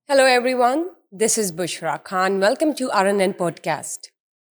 Hello everyone, this is Bushra Khan. Welcome to RNN podcast.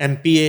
MPA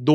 2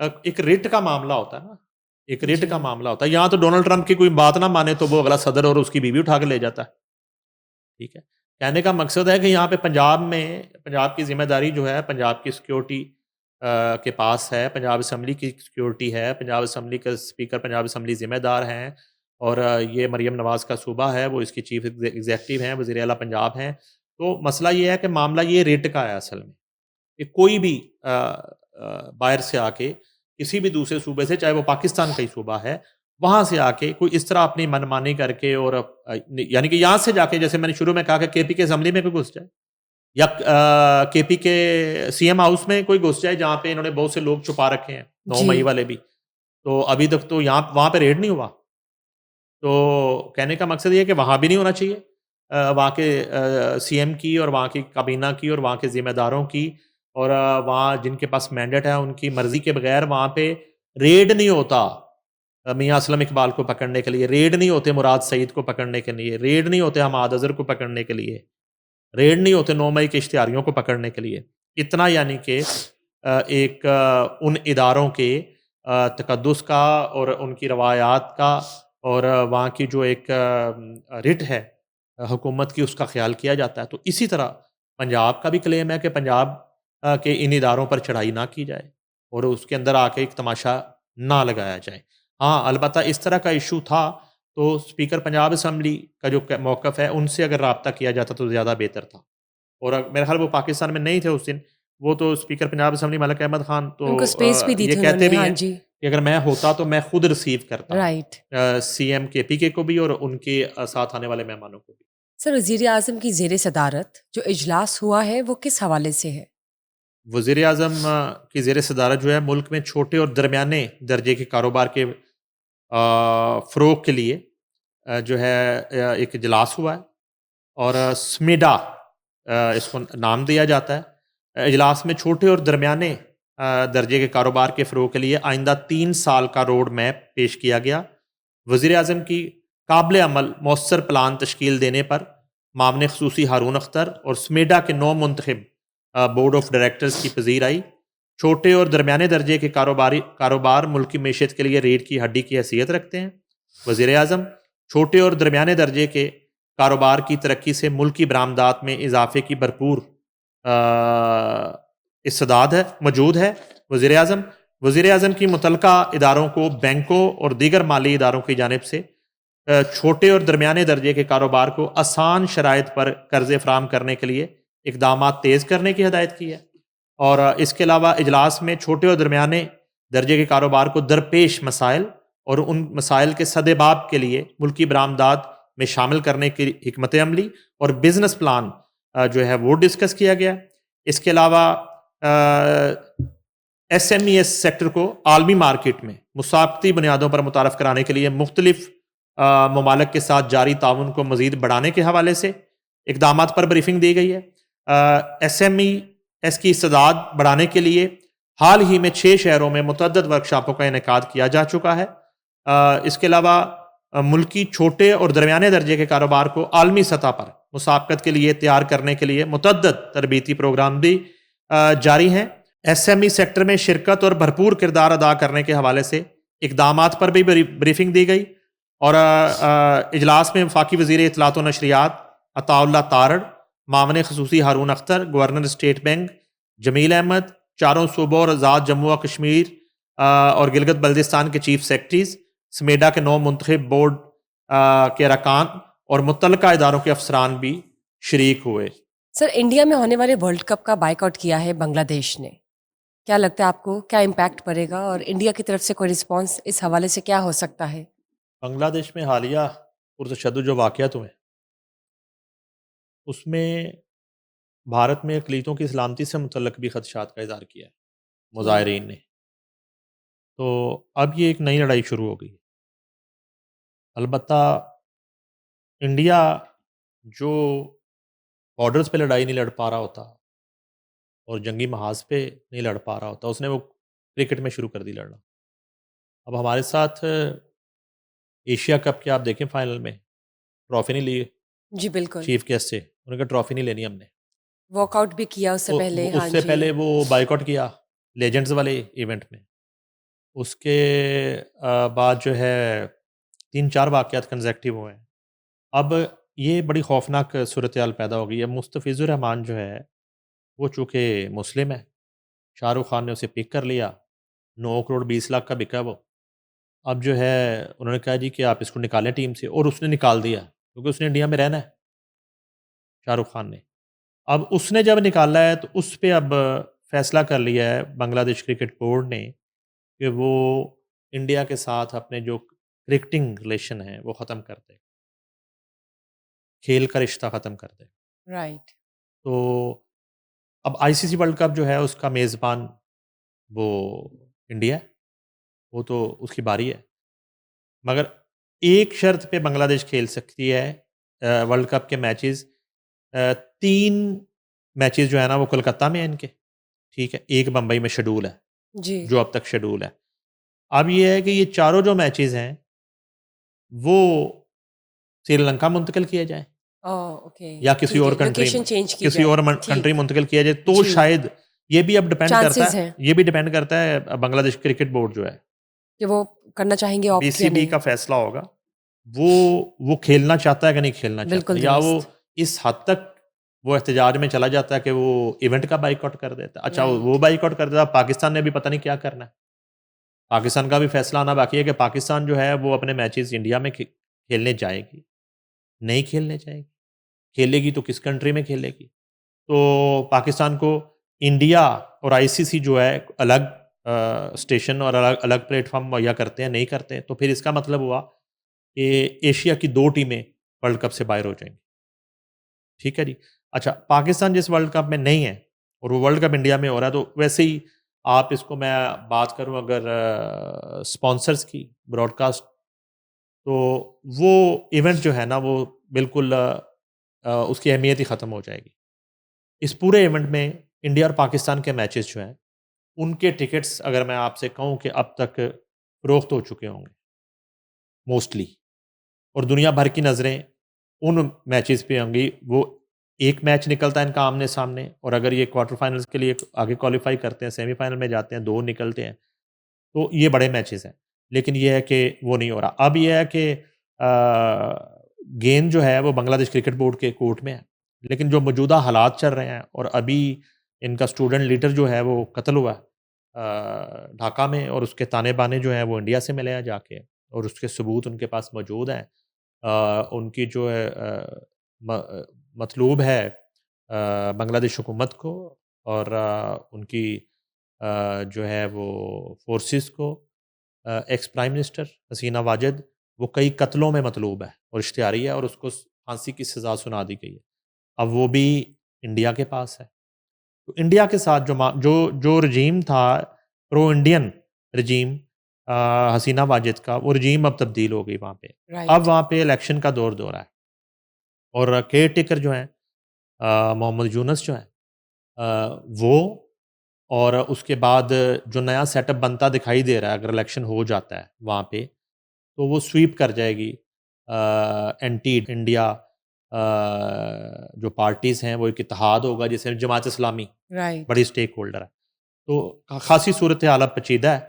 ایک rate کا معاملہ ہوتا ہے نا, ایک ریٹ کا معاملہ ہوتا ہے. یہاں تو ڈونلڈ ٹرمپ کی کوئی بات نہ مانے تو وہ اگلا صدر اور اس کی بیوی اٹھا کے لے جاتا ہے. ٹھیک ہے, کہنے کا مقصد ہے کہ یہاں پہ پنجاب کی ذمہ داری جو ہے پنجاب کی سیکیورٹی کے پاس ہے, پنجاب اسمبلی کی سیکیورٹی ہے, پنجاب اسمبلی کا اسپیکر پنجاب اسمبلی ذمہ دار ہیں, اور یہ مریم نواز کا صوبہ ہے, وہ اس کی چیف ایگزیکٹو ہیں, وزیر اعلیٰ پنجاب ہیں. تو مسئلہ یہ ہے کہ معاملہ یہ ریٹ کا ہے اصل میں, کہ کوئی بھی باہر سے آ کے کسی بھی دوسرے صوبے سے, چاہے وہ پاکستان کا ہی صوبہ ہے, وہاں سے آ کے کوئی اس طرح اپنی منمانی کر کے, اور یعنی کہ یہاں سے جا کے, جیسے میں نے شروع میں کہا کہ کے پی کے اسمبلی میں کوئی گھس جائے, یا کے پی کے سی ایم ہاؤس میں کوئی گھس جائے, جہاں پہ انہوں نے بہت سے لوگ چھپا رکھے ہیں, 9 مئی والے بھی, تو ابھی تک تو وہاں پہ ریڈ نہیں ہوا. تو کہنے کا مقصد یہ ہے کہ وہاں بھی نہیں ہونا چاہیے, وہاں کے سی ایم کی اور وہاں کی کابینہ کی اور وہاں کے ذمہ داروں کی, اور وہاں جن کے پاس مینڈیٹ ہے ان کی مرضی کے بغیر وہاں پہ ریڈ نہیں ہوتا. میاں اسلم اقبال کو پکڑنے کے لیے ریڈ نہیں ہوتے, مراد سعید کو پکڑنے کے لیے ریڈ نہیں ہوتے, حماد اظہر کو پکڑنے کے لیے ریڈ نہیں ہوتے, 9 مئی کے اشتہاریوں کو پکڑنے کے لیے. اتنا یعنی کہ ایک ان اداروں کے تقدس کا اور ان کی روایات کا اور وہاں کی جو ایک رٹ ہے حکومت کی, اس کا خیال کیا جاتا ہے. تو اسی طرح پنجاب کا بھی کلیم ہے کہ پنجاب کے ان اداروں پر چڑھائی نہ کی جائے اور اس کے اندر آ کے ایک تماشا نہ لگایا جائے. ہاں البتہ اس طرح کا ایشو تھا تو اسپیکر پنجاب اسمبلی کا جو موقف ہے ان سے اگر رابطہ کیا جاتا تو زیادہ بہتر تھا. اور میرے خیال وہ پاکستان میں نہیں تھے اس دن, وہ تو اسپیکر پنجاب اسمبلی ملک احمد خان تو یہ کہتے بھی ہیں کہ اگر میں ہوتا تو میں خود ریسیو کرتا سی ایم کے پی کے کو بھی اور ان کے ساتھ آنے والے مہمانوں کو بھی. سر, وزیر اعظم کی زیر صدارت جو اجلاس ہوا ہے وہ کس حوالے سے ہے؟ وزیر اعظم کی زیر صدارت جو ہے ملک میں چھوٹے اور درمیانے درجے کے کاروبار کے فروغ کے لیے جو ہے ایک اجلاس ہوا ہے, اور سمیڈا اس کو نام دیا جاتا ہے. اجلاس میں چھوٹے اور درمیانے درجے کے کاروبار کے فروغ کے لیے آئندہ 3 سال کا روڈ میپ پیش کیا گیا. وزیر اعظم کی قابل عمل مؤثر پلان تشکیل دینے پر معاون خصوصی ہارون اختر اور سمیڈا کے 9 منتخب بورڈ آف ڈائریکٹرز کی پذیرائی. چھوٹے اور درمیانے درجے کے کاروبار ملکی معیشت کے لیے ریڑھ کی ہڈی کی حیثیت رکھتے ہیں. وزیر اعظم چھوٹے اور درمیانے درجے کے کاروبار کی ترقی سے ملکی برآمدات میں اضافے کی بھرپور استعداد موجود ہے. وزیر اعظم کی متعلقہ اداروں کو بینکوں اور دیگر مالی اداروں کی جانب سے چھوٹے اور درمیانے درجے کے کاروبار کو آسان شرائط پر قرضے فراہم کرنے کے لیے اقدامات تیز کرنے کی ہدایت کی ہے. اور اس کے علاوہ اجلاس میں چھوٹے اور درمیانے درجے کے کاروبار کو درپیش مسائل اور ان مسائل کے سد باب کے لیے ملکی برآمدات میں شامل کرنے کی حکمت عملی اور بزنس پلان جو ہے وہ ڈسکس کیا گیا. اس کے علاوہ S M E S sector کو عالمی مارکیٹ میں مسابقتی بنیادوں پر متعارف کرانے کے لیے مختلف ممالک کے ساتھ جاری تعاون کو مزید بڑھانے کے حوالے سے اقدامات پر بریفنگ دی گئی ہے. ایس ایم ای ایس کی استعداد بڑھانے کے لیے حال ہی میں 6 شہروں میں متعدد ورکشاپوں کا انعقاد کیا جا چکا ہے. اس کے علاوہ ملکی چھوٹے اور درمیانے درجے کے کاروبار کو عالمی سطح پر مسابقت کے لیے تیار کرنے کے لیے متعدد تربیتی پروگرام بھی جاری ہیں. ایس ایم ای سیکٹر میں شرکت اور بھرپور کردار ادا کرنے کے حوالے سے اقدامات پر بھی بریفنگ دی گئی. اور اجلاس میں وفاقی وزیر اطلاعات و نشریات عطا اللہ تارڑ، معاون خصوصی Haroon Akhtar, governor State Bank Jameel Ahmed, چاروں صوبوں اور آزاد جموں و کشمیر اور گلگت بلتستان کے چیف سیکرٹریز، سمیڈا کے 9 منتخب بورڈ کے ارکان اور متعلقہ اداروں کے افسران بھی شریک ہوئے. سر, انڈیا میں ہونے والے ورلڈ کپ کا بائیک آؤٹ کیا ہے بنگلہ دیش نے. کیا لگتا ہے آپ کو کیا امپیکٹ پڑے گا اور انڈیا کی طرف سے کوئی رسپانس اس حوالے سے کیا ہو سکتا ہے؟ بنگلہ دیش میں حالیہ پرتشدد جو واقعات ہوئے اس میں بھارت میں اقلیتوں کی سلامتی سے متعلق بھی خدشات کا اظہار کیا ہے مظاہرین نے. تو اب یہ ایک نئی لڑائی شروع ہو گئی. البتہ انڈیا جو بارڈرز پہ لڑائی نہیں لڑ پا رہا ہوتا اور جنگی محاذ پہ نہیں لڑ پا رہا ہوتا، اس نے وہ کرکٹ میں شروع کر دی لڑنا. اب ہمارے ساتھ ایشیا کپ کے آپ دیکھیں فائنل میں ٹرافی نہیں لی. جی بالکل. چیف گیسٹ سے انہوں نے کہا ٹرافی نہیں لینی ہم نے. واک آؤٹ بھی کیا اس سے پہلے. اس سے پہلے وہ بائیک آؤٹ کیا لیجنڈز والے ایونٹ میں. اس کے بعد جو ہے 3-4 واقعات کنزیکٹیو ہوئے ہیں. اب یہ بڑی خوفناک صورتحال پیدا ہو گئی ہے. مستفیض الرحمان جو ہے وہ چونکہ مسلم ہے، شاہ رخ خان نے اسے پک کر لیا، 9 کروڑ 20 لاکھ کا بکا وہ. اب جو ہے انہوں نے کہا جی کہ آپ اس کو نکالیں ٹیم سے، اور اس نے نکال دیا کیونکہ اس نے انڈیا میں رہنا ہے، شاہ رخ خان نے. اب اس نے جب نکالا ہے تو اس پہ اب فیصلہ کر لیا ہے بنگلہ دیش کرکٹ بورڈ نے کہ وہ انڈیا کے ساتھ اپنے جو کرکٹنگ ریلیشن ہیں وہ ختم کر دے، کھیل کا رشتہ ختم کر دے. رائٹ. تو اب آئی سی سی ورلڈ کپ جو ہے اس کا میزبان وہ انڈیا ہے، وہ تو اس کی باری ہے. مگر ایک شرط پہ بنگلہ دیش کھیل سکتی ہے ورلڈ کپ کے میچز. 3 میچز جو ہے نا وہ کولکتہ میں ہیں ان کے، ٹھیک ہے، ایک بمبئی میں شیڈول ہے جی. جو اب تک شیڈول ہے. اب یہ ہے کہ یہ چاروں جو میچز ہیں وہ سری لنکا منتقل کیے جائیں اوکے. یا کسی اور کنٹری لوکیشن میں، چینج کی کسی جائے. اور کنٹری ٹھیک. منتقل کیا جائے تو جی. شاید یہ بھی اب ڈپینڈ کرتا چانسز ہے، ہیں یہ بھی ڈپینڈ کرتا ہے بنگلہ دیش کرکٹ بورڈ جو ہے، کہ وہ کرنا چاہیں گے بی آپٹ سی یا بی نہیں. کا فیصلہ ہوگا. وہ کھیلنا چاہتا ہے کہ نہیں کھیلنا چاہتا، بالکل یا وہ درست. اس حد تک وہ احتجاج میں چلا جاتا ہے کہ وہ ایونٹ کا بائیک آؤٹ کر دیتا ہے. اچھا وہ رائٹ. بائیک آؤٹ کر دیتا ہے، پاکستان نے بھی پتہ نہیں کیا کرنا ہے. پاکستان کا بھی فیصلہ آنا باقی ہے کہ پاکستان جو ہے وہ اپنے میچز انڈیا میں کھیلنے جائے گی، نہیں کھیلنے جائے گی، کھیلے گی تو کس کنٹری میں کھیلے گی. تو پاکستان کو انڈیا اور آئی سی سی جو ہے الگ اسٹیشن اور الگ پلیٹ فارم مہیا کرتے ہیں، نہیں کرتے، تو پھر اس کا مطلب ہوا کہ ایشیا کی 2 ٹیمیں ورلڈ کپ سے باہر ہو جائیں گی. ٹھیک ہے جی. اچھا پاکستان جس ورلڈ کپ میں نہیں ہے اور وہ ورلڈ کپ انڈیا میں ہو رہا ہے، تو ویسے ہی آپ اس کو میں بات کروں اگر اسپانسرز کی براڈ کاسٹ، تو وہ ایونٹ جو ہے نا وہ بالکل اس کی اہمیت ہی ختم ہو جائے گی. اس پورے ایونٹ میں انڈیا اور پاکستان کے میچز جو ہیں ان کے ٹکٹس اگر میں آپ سے کہوں کہ اب تک فروخت ہو چکے ہوں گے موسٹلی، اور دنیا بھر کی نظریں ان میچز پہ ہوں گی. وہ ایک میچ نکلتا ہے ان کا آمنے سامنے، اور اگر یہ کوارٹر فائنلز کے لیے آگے کوالیفائی کرتے ہیں، سیمی فائنل میں جاتے ہیں، 2 نکلتے ہیں، تو یہ بڑے میچز ہیں. لیکن یہ ہے کہ وہ نہیں ہو رہا. اب یہ ہے کہ گیند جو ہے وہ بنگلہ دیش کرکٹ بورڈ کے کورٹ میں ہے، لیکن جو موجودہ حالات چل رہے ہیں، اور ابھی ان کا اسٹوڈنٹ لیڈر جو ہے وہ قتل ہوا ہے ڈھاکہ میں، اور اس کے تانے بانے جو ہیں وہ انڈیا سے ملے ہیں جا کے، اور اس کے ثبوت ان کے پاس موجود ہیں. ان کی جو ہے مطلوب ہے بنگلہ دیش حکومت کو اور ان کی جو ہے وہ فورسز کو، ایکس پرائم منسٹر حسینہ واجد، وہ کئی قتلوں میں مطلوب ہے اور اشتہاری ہے، اور اس کو پھانسی کی سزا سنا دی گئی ہے. اب وہ بھی انڈیا کے پاس ہے. تو انڈیا کے ساتھ جو رجیم تھا پرو انڈین رجیم حسینہ واجد کا، وہ رجیم اب تبدیل ہو گئی وہاں پہ. اب رائٹ. وہاں پہ الیکشن کا دور ہے، اور کیئر ٹیکر جو ہیں محمد یونس جو ہیں وہ، اور اس کے بعد جو نیا سیٹ اپ بنتا دکھائی دے رہا ہے اگر الیکشن ہو جاتا ہے وہاں پہ، تو وہ سویپ کر جائے گی اینٹی انڈیا جو پارٹیز ہیں. وہ ایک اتحاد ہوگا جیسے جماعت اسلامی رائٹ. بڑی اسٹیک ہولڈر ہے، تو خاصی صورت حالت پیچیدہ ہے.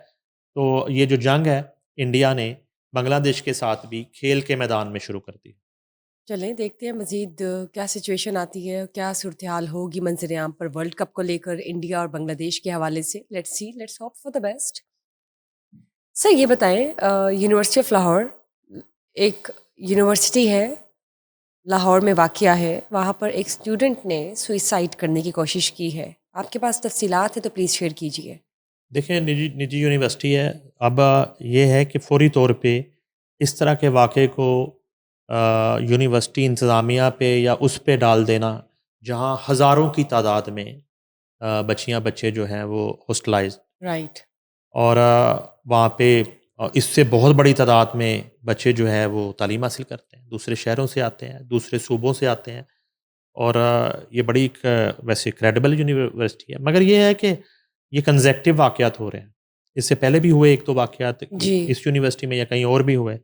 تو یہ جو جنگ ہے انڈیا نے بنگلہ دیش کے ساتھ بھی کھیل کے میدان میں شروع کر دی. چلیں دیکھتے ہیں مزید کیا سچویشن آتی ہے، کیا صورتحال ہوگی منظر عام پر ورلڈ کپ کو لے کر انڈیا اور بنگلہ دیش کے حوالے سے. Let's see, let's hope for the best. Sir یہ بتائیں، یونیورسٹی آف لاہور ایک یونیورسٹی ہے، لاہور میں واقع ہے، وہاں پر ایک اسٹوڈنٹ نے سوئسائڈ کرنے کی کوشش کی ہے. آپ کے پاس تفصیلات ہیں تو پلیز شیئر کیجیے. دیکھیں نجی یونیورسٹی ہے. اب یہ ہے کہ فوری طور پہ اس طرح کے واقعے کو یونیورسٹی انتظامیہ پہ یا اس پہ ڈال دینا جہاں ہزاروں کی تعداد میں بچیاں بچے جو ہیں وہ ہاسٹلائز، رائٹ. اور وہاں پہ اس سے بہت بڑی تعداد میں بچے جو ہے وہ تعلیم حاصل کرتے ہیں، دوسرے شہروں سے آتے ہیں، دوسرے صوبوں سے آتے ہیں، اور یہ بڑی ویسے کریڈیبل یونیورسٹی ہے. مگر یہ ہے کہ یہ کنزیکٹیو واقعات ہو رہے ہیں. اس سے پہلے بھی ہوئے 1-2 واقعات جی. اس یونیورسٹی میں یا کہیں اور بھی ہوئے.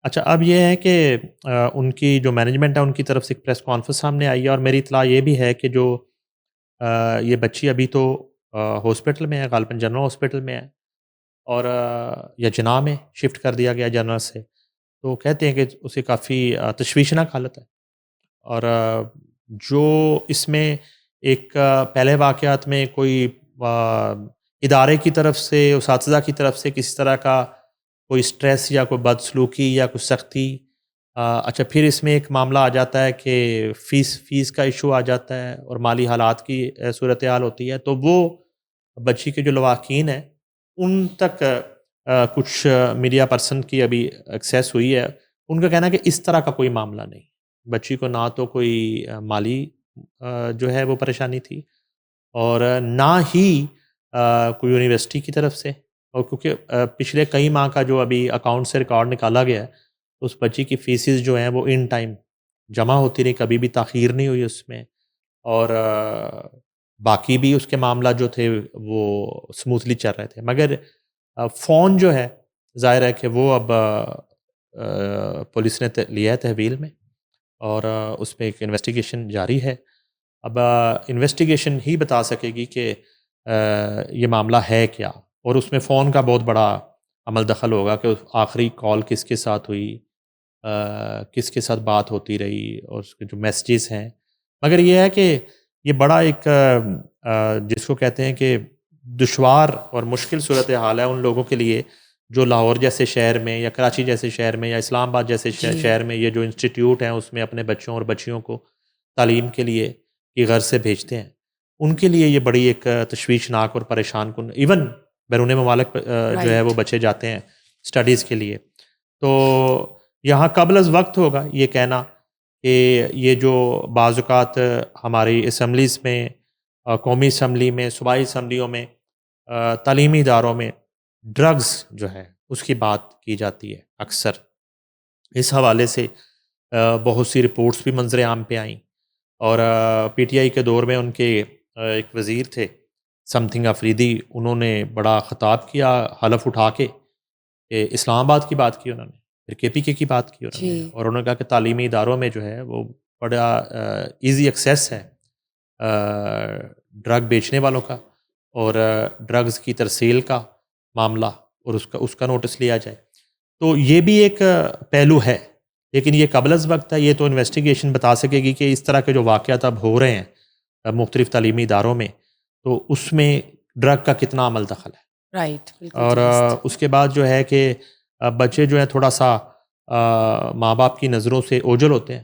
اچھا اب یہ ہے کہ ان کی جو مینجمنٹ ہے ان کی طرف سے ایک پریس کانفرنس سامنے آئی ہے، اور میری اطلاع یہ بھی ہے کہ جو یہ بچی ابھی تو ہاسپٹل میں ہے، غالباً جنرل ہاسپٹل میں ہے، اور یا جناح میں شفٹ کر دیا گیا جنرل سے. تو کہتے ہیں کہ اسے کافی تشویشناک حالت ہے. اور جو اس میں ایک پہلے واقعات میں کوئی ادارے کی طرف سے اساتذہ کی طرف سے کسی طرح کا کوئی سٹریس یا کوئی بدسلوکی یا کوئی سختی. اچھا پھر اس میں ایک معاملہ آ جاتا ہے کہ فیس کا ایشو آ جاتا ہے اور مالی حالات کی صورتحال ہوتی ہے. تو وہ بچی کے جو لواحقین ہیں ان تک کچھ میڈیا پرسن کی ابھی ایکسیس ہوئی ہے. ان کا کہنا ہے کہ اس طرح کا کوئی معاملہ نہیں. بچی کو نہ تو کوئی مالی جو ہے وہ پریشانی تھی اور نہ ہی کوئی یونیورسٹی کی طرف سے. اور کیونکہ پچھلے کئی ماہ کا جو ابھی اکاؤنٹ سے ریکارڈ نکالا گیا ہے اس بچی کی فیسز جو ہیں وہ ان ٹائم جمع ہوتی رہی, کبھی بھی تاخیر نہیں ہوئی اس میں. اور باقی بھی اس کے معاملہ جو تھے وہ سموتھلی چل رہے تھے. مگر فون جو ہے ظاہر ہے کہ وہ اب پولیس نے لیا ہے تحویل میں اور اس میں ایک انویسٹیگیشن جاری ہے. اب انویسٹیگیشن ہی بتا سکے گی کہ یہ معاملہ ہے کیا, اور اس میں فون کا بہت بڑا عمل دخل ہوگا کہ آخری کال کس کے ساتھ ہوئی, کس کے ساتھ بات ہوتی رہی, اور اس کے جو میسیجز ہیں. مگر یہ ہے کہ یہ بڑا ایک جس کو کہتے ہیں کہ دشوار اور مشکل صورتحال ہے ان لوگوں کے لیے جو لاہور جیسے شہر میں یا کراچی جیسے شہر میں یا اسلام آباد جیسے شہر میں یہ جو انسٹیٹیوٹ ہیں اس میں اپنے بچوں اور بچیوں کو تعلیم کے لیے کی غرض سے بھیجتے ہیں. ان کے لیے یہ بڑی ایک تشویشناک اور پریشان کن, ایون بیرون ممالک جو ہے وہ بچے جاتے ہیں اسٹڈیز کے لیے. تو یہاں قبل از وقت ہوگا یہ کہنا کہ یہ جو بعض اوقات ہماری اسمبلیز میں, قومی اسمبلی میں, صوبائی اسمبلیوں میں, تعلیمی اداروں میں ڈرگز جو ہے اس کی بات کی جاتی ہے اکثر. اس حوالے سے بہت سی رپورٹس بھی منظر عام پہ آئیں, اور پی ٹی آئی کے دور میں ان کے ایک وزیر تھے سم تھنگ آفریدی, انہوں نے بڑا خطاب کیا حلف اٹھا کے کہ اسلام آباد کی بات کی انہوں نے, پھر کے پی کے کی بات کی انہوں نے, اور انہوں نے کہا کہ تعلیمی اداروں میں جو ہے وہ بڑا ایزی ایکسیس ہے ڈرگ بیچنے والوں کا, اور ڈرگز کی ترسیل کا معاملہ, اور اس کا نوٹس لیا جائے. تو یہ بھی ایک پہلو ہے, لیکن یہ قبل از وقت ہے. یہ تو انویسٹیگیشن بتا سکے گی کہ اس طرح کے جو واقعات اب ہو رہے ہیں مختلف تعلیمی اداروں میں, تو اس میں ڈرگ کا کتنا عمل دخل ہے. رائٹ. اور اس کے بعد جو ہے کہ بچے جو ہیں تھوڑا سا ماں باپ کی نظروں سے اوجھل ہوتے ہیں,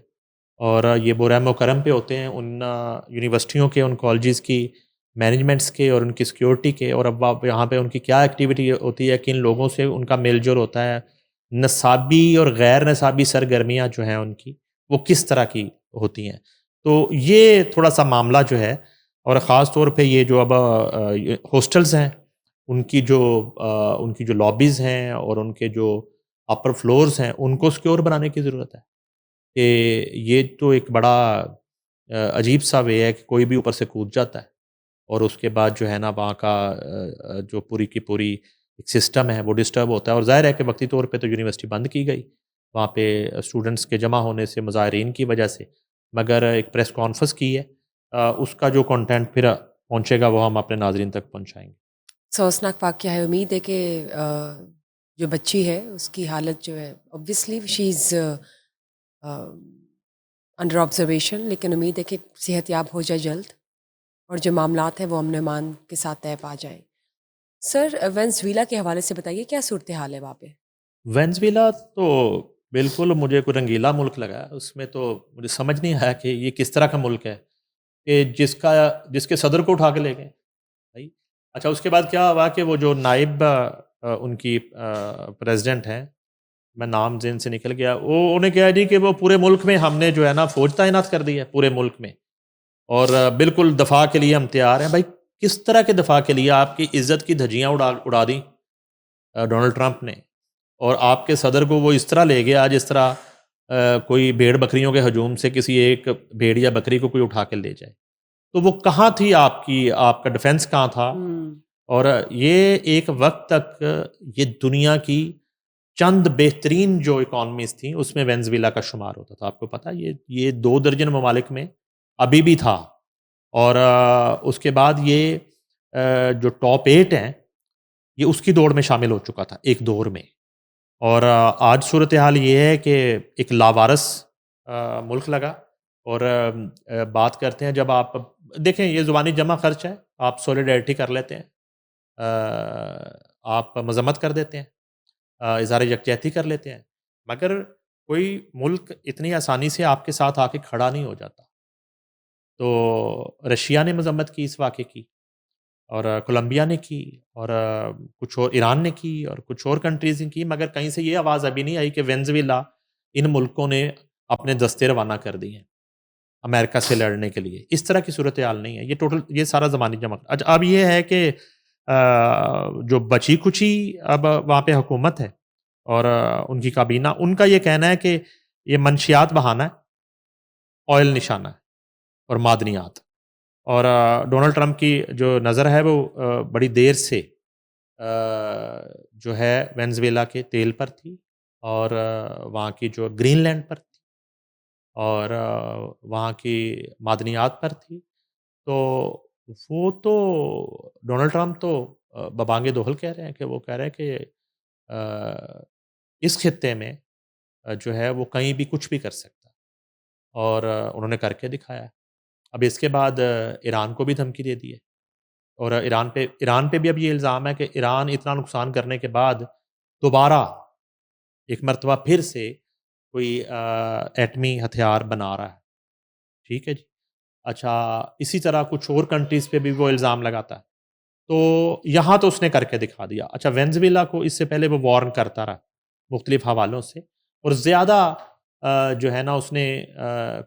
اور یہ برہم و کرم پہ ہوتے ہیں ان یونیورسٹیوں کے, ان کالجز کی مینجمنٹس کے اور ان کی سیکیورٹی کے, اور اب یہاں پہ ان کی کیا ایکٹیویٹی ہوتی ہے, کن لوگوں سے ان کا میل جول ہوتا ہے, نصابی اور غیر نصابی سرگرمیاں جو ہیں ان کی وہ کس طرح کی ہوتی ہیں. تو یہ تھوڑا سا معاملہ جو ہے, اور خاص طور پہ یہ جو اب ہاسٹلز ہیں ان کی جو لابیز ہیں اور ان کے جو اپر فلورز ہیں ان کو سیکیور بنانے کی ضرورت ہے. کہ یہ تو ایک بڑا عجیب سا وے ہے کہ کوئی بھی اوپر سے کود جاتا ہے, اور اس کے بعد جو ہے نا وہاں کا جو پوری کی پوری ایک سسٹم ہے وہ ڈسٹرب ہوتا ہے. اور ظاہر ہے کہ وقتی طور پہ تو یونیورسٹی بند کی گئی وہاں پہ اسٹوڈنٹس کے جمع ہونے سے, مظاہرین کی وجہ سے, مگر ایک پریس کانفرنس کی ہے, اس کا جو کنٹینٹ پھر پہنچے گا وہ ہم اپنے ناظرین تک پہنچائیں گے. افسوسناک واقعہ ہے. امید ہے کہ جو بچی ہے اس کی حالت جو ہے obviously she is under observation, لیکن امید ہے کہ صحت یاب ہو جائے جلد, اور جو معاملات ہیں وہ امن و امان کے ساتھ طے پا جائیں. سر وینزویلا کے حوالے سے بتائیے کیا صورتحال ہے وہاں پہ؟ وینزویلا تو بالکل مجھے کوئی رنگیلا ملک لگا, اس میں تو مجھے سمجھ نہیں آیا کہ یہ کس طرح کا ملک ہے کہ جس کے صدر کو اٹھا کے لے گئے بھائی. اچھا اس کے بعد کیا ہوا کہ وہ جو نائب ان کی پریزیڈنٹ ہیں, میں نام ذہن سے نکل گیا, وہ انہیں کہا جی کہ وہ پورے ملک میں ہم نے جو ہے نا فوج تعینات کر دی ہے پورے ملک میں, اور بالکل دفاع کے لیے ہم تیار ہیں. بھائی کس طرح کے دفاع کے لیے؟ آپ کی عزت کی دھجیاں اڑا دیں ڈونلڈ ٹرمپ نے, اور آپ کے صدر کو وہ اس طرح لے گیا جس طرح کوئی بھیڑ بکریوں کے ہجوم سے کسی ایک بھیڑ یا بکری کو کوئی اٹھا کے لے جائے. تو وہ کہاں تھی آپ کا ڈیفنس کہاں تھا؟ اور یہ ایک وقت تک یہ دنیا کی چند بہترین جو اکانومیز تھیں اس میں وینزویلا کا شمار ہوتا تھا. آپ کو پتہ یہ 2 درجن ممالک میں ابھی بھی تھا, اور اس کے بعد یہ جو ٹاپ 8 ہیں یہ اس کی دوڑ میں شامل ہو چکا تھا ایک دور میں. اور آج صورتحال یہ ہے کہ ایک لاوارث ملک لگا. اور بات کرتے ہیں جب آپ دیکھیں یہ زبانی جمع خرچ ہے, آپ سولیڈیرٹی کر لیتے ہیں, آپ مذمت کر دیتے ہیں, اظہار یکجہتی کر لیتے ہیں, مگر کوئی ملک اتنی آسانی سے آپ کے ساتھ آ کے کھڑا نہیں ہو جاتا. تو رشیا نے مذمت کی اس واقعے کی, اور کولمبیا نے کی, اور کچھ اور ایران نے کی, اور کچھ اور کنٹریز نے کی, مگر کہیں سے یہ آواز ابھی نہیں آئی کہ وینزویلا ان ملکوں نے اپنے دستے روانہ کر دی ہیں امریکہ سے لڑنے کے لیے. اس طرح کی صورتحال نہیں ہے, یہ سارا زمانی جمع. اچھا اب یہ ہے کہ جو بچی کچی اب وہاں پہ حکومت ہے اور ان کی کابینہ, ان کا یہ کہنا ہے کہ یہ منشیات بہانا ہے, آئل نشانہ ہے اور معدنیات. اور ڈونلڈ ٹرمپ کی جو نظر ہے وہ بڑی دیر سے جو ہے وینزویلا کے تیل پر تھی, اور وہاں کی جو گرین لینڈ پر تھی, اور وہاں کی معدنیات پر تھی. تو وہ تو ڈونلڈ ٹرمپ تو ببانگ دوہل کہہ رہے ہیں کہ وہ کہہ رہے ہیں کہ اس خطے میں جو ہے وہ کہیں بھی کچھ بھی کر سکتا, اور انہوں نے کر کے دکھایا. اب اس کے بعد ایران کو بھی دھمکی دے دی ہے, اور ایران پہ بھی اب یہ الزام ہے کہ ایران اتنا نقصان کرنے کے بعد دوبارہ ایک مرتبہ پھر سے کوئی ایٹمی ہتھیار بنا رہا ہے. ٹھیک ہے جی. اچھا اسی طرح کچھ اور کنٹریز پہ بھی وہ الزام لگاتا ہے. تو یہاں تو اس نے کر کے دکھا دیا. اچھا وینزویلا کو اس سے پہلے وہ وارن کرتا رہا مختلف حوالوں سے, اور زیادہ جو ہے نا اس نے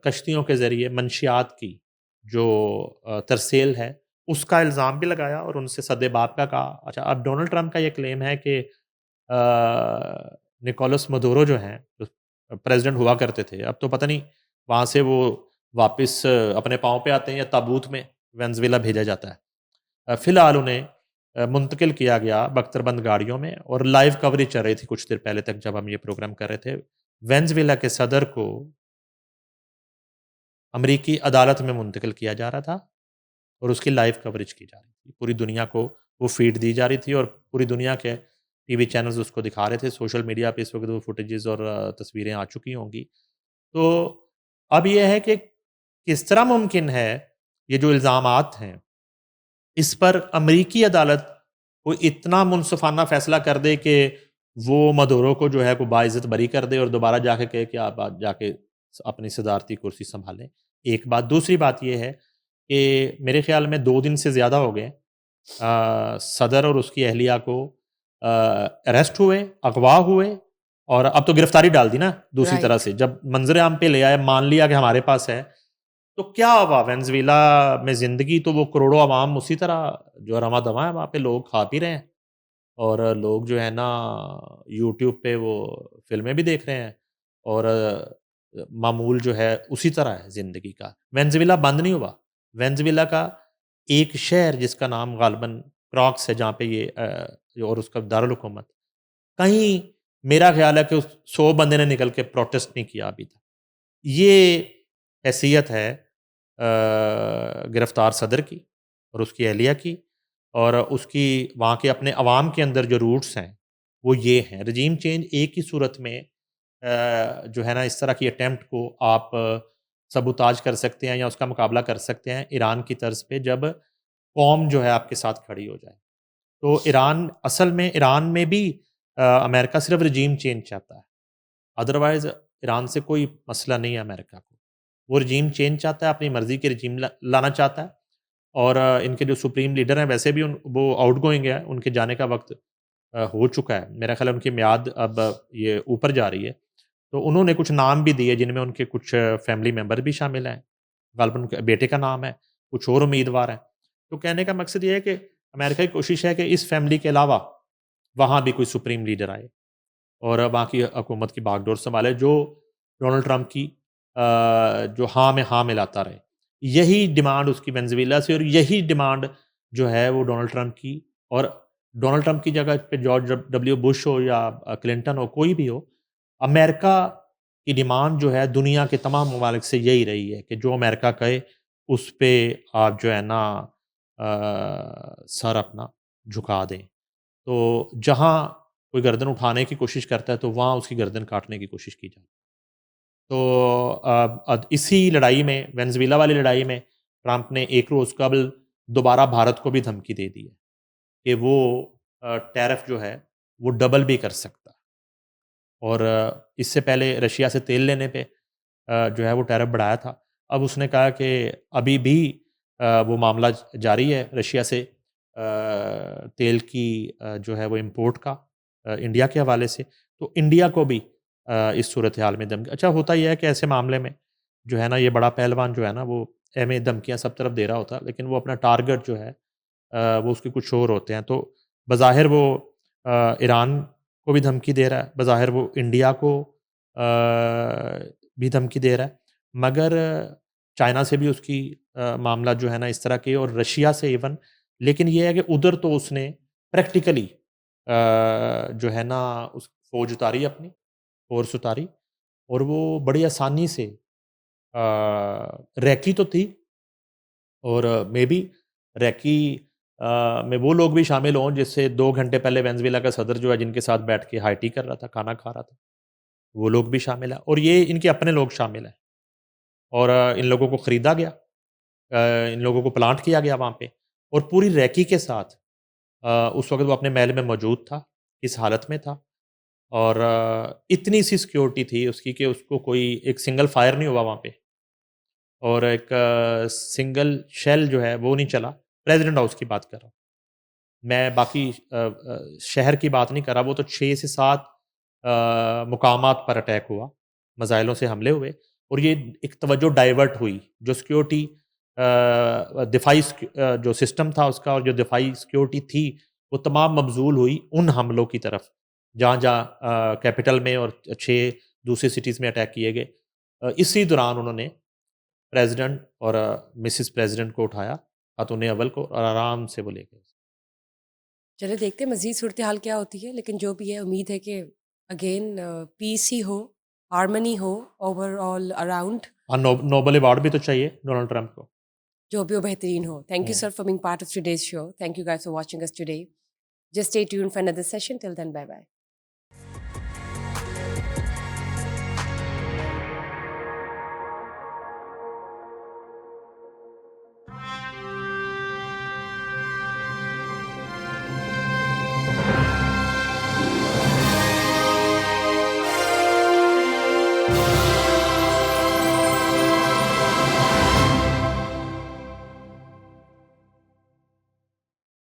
کشتیوں کے ذریعے منشیات کی جو ترسیل ہے اس کا الزام بھی لگایا اور ان سے سدے باب کا کہا. اچھا اب ڈونلڈ ٹرمپ کا یہ کلیم ہے کہ نکولس مدورو جو ہیں پریزیڈنٹ ہوا کرتے تھے, اب تو پتہ نہیں وہاں سے وہ واپس اپنے پاؤں پہ آتے ہیں یا تابوت میں وینزویلا بھیجا جاتا ہے. فی الحال انہیں منتقل کیا گیا بختر بند گاڑیوں میں, اور لائیو کوریج چل رہی تھی کچھ دیر پہلے تک جب ہم یہ پروگرام کر رہے تھے. وینزویلا کے صدر کو امریکی عدالت میں منتقل کیا جا رہا تھا, اور اس کی لائیو کوریج کی جا رہی تھی, پوری دنیا کو وہ فیڈ دی جا رہی تھی, اور پوری دنیا کے ٹی وی چینلز اس کو دکھا رہے تھے. سوشل میڈیا پہ اس وقت وہ فوٹیجز اور تصویریں آ چکی ہوں گی. تو اب یہ ہے کہ کس طرح ممکن ہے یہ جو الزامات ہیں اس پر امریکی عدالت کوئی اتنا منصفانہ فیصلہ کر دے کہ وہ مدورو کو جو ہے کوئی باعزت بری کر دے اور دوبارہ جا کے کہے کہ آپ جا کے اپنی صدارتی کرسی سنبھالیں. ایک بات. دوسری بات یہ ہے کہ میرے خیال میں 2 دن سے زیادہ ہو گئے صدر اور اس کی اہلیہ کو اریسٹ ہوئے, اغوا ہوئے, اور اب تو گرفتاری ڈال دی نا دوسری طرح سے. جب منظر عام پہ لے آئے, مان لیا کہ ہمارے پاس ہے, تو کیا ہوا وینزویلا میں زندگی تو وہ کروڑوں عوام اسی طرح جو رواں دواں ہے وہاں پہ لوگ کھا پی رہے ہیں, اور لوگ جو ہے نا یوٹیوب پہ وہ فلمیں بھی دیکھ رہے ہیں, اور معمول جو ہے اسی طرح ہے زندگی کا. وینزویلا بند نہیں ہوا. وینزویلا کا ایک شہر جس کا نام غالباً کراکس ہے جہاں پہ یہ اور اس کا دارالحکومت, کہیں میرا خیال ہے کہ 100 بندے نے نکل کے پروٹیسٹ نہیں کیا ابھی تک. یہ حیثیت ہے گرفتار صدر کی اور اس کی اہلیہ کی, اور اس کی وہاں کے اپنے عوام کے اندر جو روٹس ہیں وہ یہ ہیں. رجیم چینج ایک ہی صورت میں جو ہے نا اس طرح کی اٹیمپٹ کو آپ سبوتاج کر سکتے ہیں یا اس کا مقابلہ کر سکتے ہیں ایران کی طرز پہ, جب قوم جو ہے آپ کے ساتھ کھڑی ہو جائے. تو ایران میں بھی امریکہ صرف رجیم چینج چاہتا ہے, ادروائز ایران سے کوئی مسئلہ نہیں ہے امریکہ کو. وہ رجیم چینج چاہتا ہے, اپنی مرضی کے رجیم لانا چاہتا ہے, اور ان کے جو سپریم لیڈر ہیں ویسے بھی وہ آؤٹ گوئنگ ہے, ان کے جانے کا وقت ہو چکا ہے. میرا خیال ہے ان کی میعاد اب یہ اوپر جا رہی ہے. تو انہوں نے کچھ نام بھی دیے جن میں ان کے کچھ فیملی ممبر بھی شامل ہیں, غالباً ان کے بیٹے کا نام ہے, کچھ اور امیدوار ہیں. تو کہنے کا مقصد یہ ہے کہ امریکہ کی کوشش ہے کہ اس فیملی کے علاوہ وہاں بھی کوئی سپریم لیڈر آئے اور وہاں کی حکومت کی باغ ڈور سنبھالے, جو ڈونلڈ ٹرمپ کی جو ہاں میں ہاں ملاتا رہے. یہی ڈیمانڈ اس کی وینزویلا سے, اور یہی ڈیمانڈ جو ہے وہ ڈونلڈ ٹرمپ کی, اور ڈونلڈ ٹرمپ کی جگہ پہ جارج ڈبلیو بش ہو یا کلنٹن ہو, کوئی بھی ہو, امریکہ کی ڈیمانڈ جو ہے دنیا کے تمام ممالک سے یہی رہی ہے کہ جو امریکہ کہے اس پہ آپ جو ہے نا سر اپنا جھکا دیں. تو جہاں کوئی گردن اٹھانے کی کوشش کرتا ہے تو وہاں اس کی گردن کاٹنے کی کوشش کی جاتی ہے. تو اسی لڑائی میں، وینزویلا والی لڑائی میں، ٹرمپ نے ایک روز قبل دوبارہ بھارت کو بھی دھمکی دے دی ہے کہ وہ ٹیرف جو ہے وہ ڈبل بھی کر سکتا. اور اس سے پہلے رشیا سے تیل لینے پہ جو ہے وہ ٹیرف بڑھایا تھا. اب اس نے کہا کہ ابھی بھی وہ معاملہ جاری ہے رشیا سے تیل کی جو ہے وہ امپورٹ کا انڈیا کے حوالے سے. تو انڈیا کو بھی اس صورتحال میں دھمکی. اچھا ہوتا یہ ہے کہ ایسے معاملے میں جو ہے نا یہ بڑا پہلوان جو ہے نا وہ ہمیں دھمکیاں سب طرف دے رہا ہوتا، لیکن وہ اپنا ٹارگٹ جو ہے وہ اس کے کچھ اور ہوتے ہیں. تو بظاہر وہ ایران کو بھی دھمکی دے رہا ہے، بظاہر وہ انڈیا کو بھی دھمکی دے رہا ہے، مگر چائنا سے بھی اس کی معاملہ جو ہے نا اس طرح کے، اور رشیا سے ایون. لیکن یہ ہے کہ ادھر تو اس نے پریکٹیکلی جو ہے نا اس فوج اتاری، اپنی فورس اتاری، اور وہ بڑی آسانی سے ریکی تو تھی، اور مے بی ریکی میں وہ لوگ بھی شامل ہوں جس سے 2 گھنٹے پہلے وینزویلا کا صدر جو ہے جن کے ساتھ بیٹھ کے ہائی ٹی کر رہا تھا، کھانا کھا رہا تھا، وہ لوگ بھی شامل ہیں، اور یہ ان کے اپنے لوگ شامل ہیں. اور ان لوگوں کو خریدا گیا، ان لوگوں کو پلانٹ کیا گیا وہاں پہ، اور پوری ریکی کے ساتھ اس وقت وہ اپنے محل میں موجود تھا، اس حالت میں تھا، اور اتنی سی سیکیورٹی تھی اس کی کہ اس کو کوئی ایک سنگل فائر نہیں ہوا وہاں پہ، اور ایک سنگل شیل جو ہے وہ نہیں چلا. پریزیڈنٹ ہاؤس کی بات کر رہا ہوں میں، باقی شہر کی بات نہیں کر رہا. وہ تو 6 سے 7 مقامات پر اٹیک ہوا، میزائلوں سے حملے ہوئے، اور یہ ایک توجہ ڈائیورٹ ہوئی. جو سیکیورٹی دفاعی جو سسٹم تھا اس کا، اور جو دفاعی سیکیورٹی تھی، وہ تمام مبذول ہوئی ان حملوں کی طرف جہاں جہاں کیپٹل میں اور 6 دوسری سٹیز میں اٹیک کیے گئے. اسی دوران انہوں نے پریزیڈنٹ اور مسز پریزیڈنٹ کو اٹھایا، خاتون اول کو، اور آرام سے وہ لے گئے. چلے دیکھتے ہیں مزید صورتحال کیا ہوتی ہے، لیکن جو بھی ہے امید ہے کہ اگین پیس ہی ہو، ہارمنی ہو اوور آل اراؤنڈ. ہاں، نوبل ایوارڈ بھی تو چاہیے ڈونلڈ ٹرمپ کو. جو بھی ہو بہترین ہو. Thank you sir for being part of today's show. Thank you guys for watching us today. Just stay tuned for another session. Till then, bye bye.